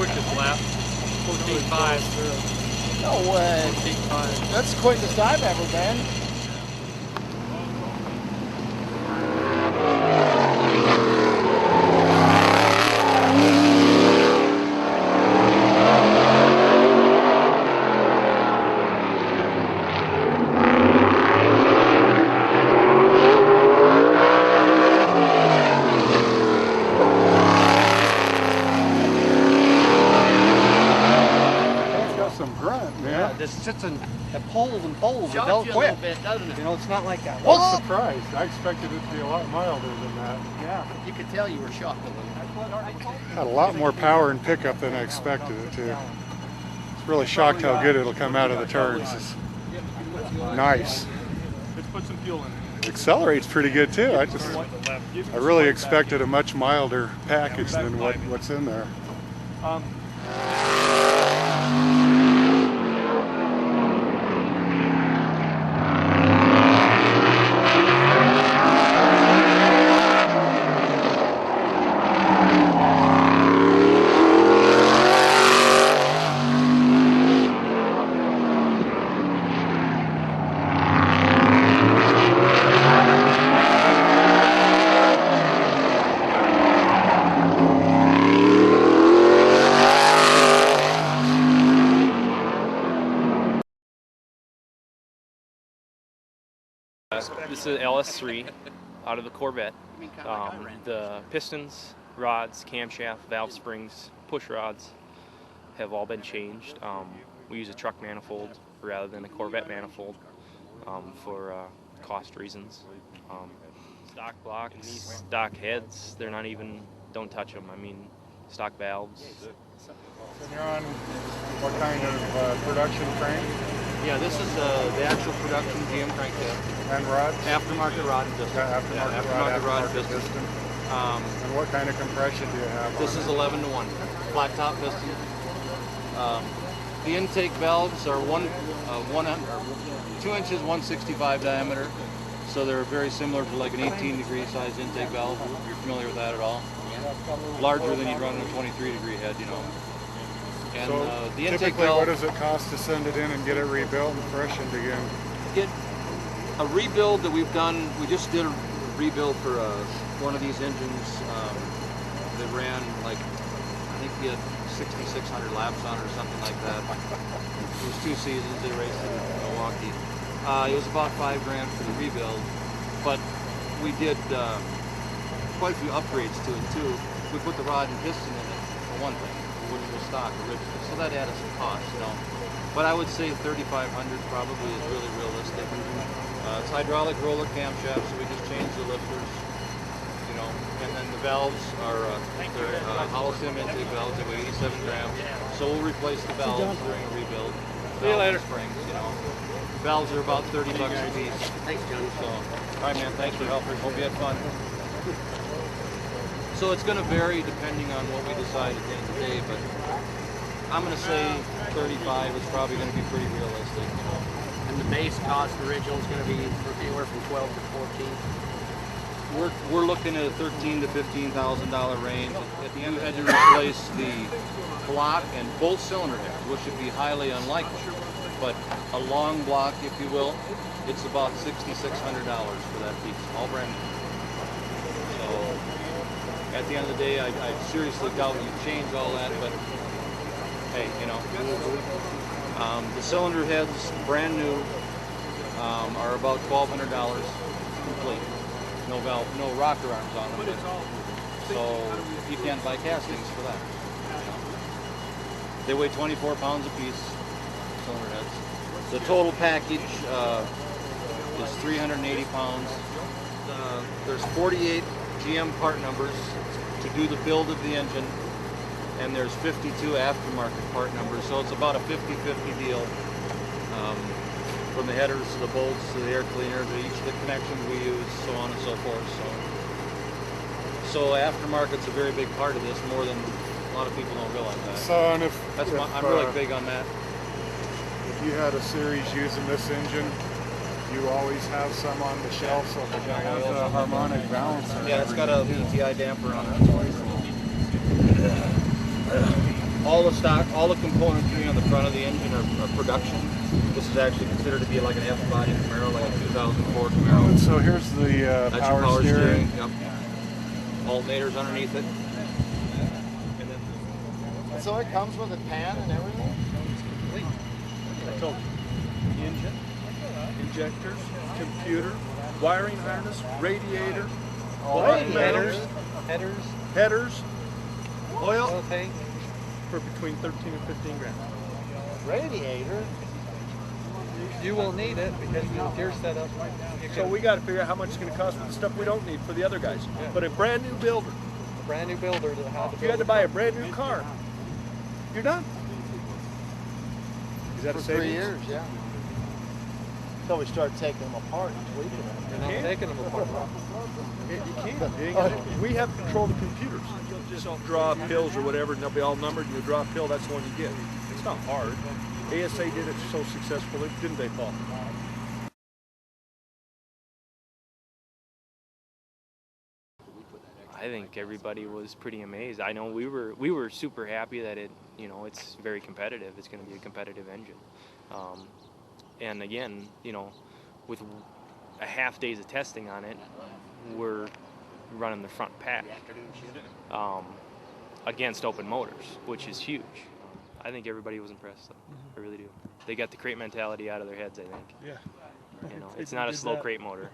quickest lap. 14.5. No way. 14.5. That's the quickest I've ever been. Some grunt, man. Yeah, this sits in at poles and poles. It Shocks don't you a quit, little bit, doesn't it? You know, it's not like that. I was surprised. I expected it to be a lot milder than that. Yeah. You could tell you were shocked a little. Had a lot more power and pickup than I expected it to. It's really shocked how good it'll come out of the turns. It's nice. Let's put some fuel in it. It accelerates pretty good too. I really expected a much milder package than what's in there. This is LS3 out of the Corvette. The pistons, rods, camshaft, valve springs, push rods have all been changed. We use a truck manifold rather than a Corvette manifold for cost reasons. Stock blocks, stock heads, they're not even, don't touch them. I mean, stock valves. And you're on what kind of production frame? Yeah, this is the actual production GM crankcase. And rods? Aftermarket rod and piston. Aftermarket rod and piston. And what kind of compression do you have This on is 11 to 1. Flat top piston. The intake valves are 2 inches, 165 diameter. So they're very similar to like an 18-degree size intake valve. If you're familiar with that at all. Larger than you'd run in a 23-degree head, you know. And so the intake typically, valve, what does it cost to send it in and get it rebuilt and freshened again? A rebuild that we've done, we just did a rebuild for one of these engines that ran like, I think we had 6,600 laps on it or something like that. It was 2 seasons, they raced in Milwaukee. It was about $5 grand for the rebuild, but we did quite a few upgrades to it too. We put the rod and piston in it, for one thing, which was stock originally, so that added some cost, you know. But I would say 3,500 probably is really realistic. It's hydraulic roller camshaft, so we just changed the lifters, you know. And then the valves are they're hollow stem intake valves. They weigh 87 grams, so we'll replace the valves during a rebuild. See you later. Springs, you know. Valves are about $30 a piece. Thanks, John. So, all right, man. Thanks for helping. Hope you had fun. So it's going to vary depending on what we decide at the end of the day, but I'm going to say 35 is probably going to be pretty realistic, you know. And the base cost original is going to be anywhere from 12 to 14. We're looking at a $13,000 to $15,000 range. At the end, we had to replace the block and both cylinder heads, which would be highly unlikely. But a long block, if you will, it's about $6,600 for that piece, all brand new. So at the end of the day, I seriously doubt you change all that, but hey, you know. The cylinder heads, brand new, are about $1,200 complete. No valve, no rocker arms on them. So you can't buy castings for that. You know. They weigh 24 pounds a piece, cylinder heads. The total package is 380 pounds. There's 48 GM part numbers to do the build of the engine, and there's 52 aftermarket part numbers, so it's about a 50-50 deal. From the headers to the bolts to the air cleaner to each of the connections we use, so on and so forth. So aftermarket's a very big part of this, more than a lot of people don't realize that. So, and I'm really big on that. If you had a series using this engine, you always have some on the shelf, so it has a harmonic balancer. Yeah, it's got a VTI damper on it. all the stock, all the componentry on the front of the engine are production. This is actually considered to be like an F-body Camaro, like a 2004 Camaro. And so here's the That's your power steering. Yep. Alternators underneath it. And then So it comes with a pan and everything? I told you. Engine, injectors, computer, wiring harness, radiator, brake Headers, pedals, headers, headers, oil oil tank, for between 13 and 15 grand. radiator. You will need it because your gear setup. So we got to figure out how much it's going to cost for the stuff we don't need for the other guys. Yeah. But a brand new builder, A brand new builder that had to if you had to buy a brand new car, you're done. Is that for a 3 savings? years, yeah. Until we start taking them apart and tweaking them. You're not can't. taking them apart. You can't. You ain't gonna- We have control of the computers. Just draw pills or whatever, and they'll be all numbered, and you draw a pill, that's the one you get. It's not hard. ASA did it so successfully, didn't they, Paul? I think everybody was pretty amazed. I know we were super happy that it's very competitive. It's going to be a competitive engine, and again, with a half days of testing on it, we're running the front pack against open motors, which is huge. I think everybody was impressed, though. I really do. They got the crate mentality out of their heads, I think. Yeah. It's not a slow crate motor.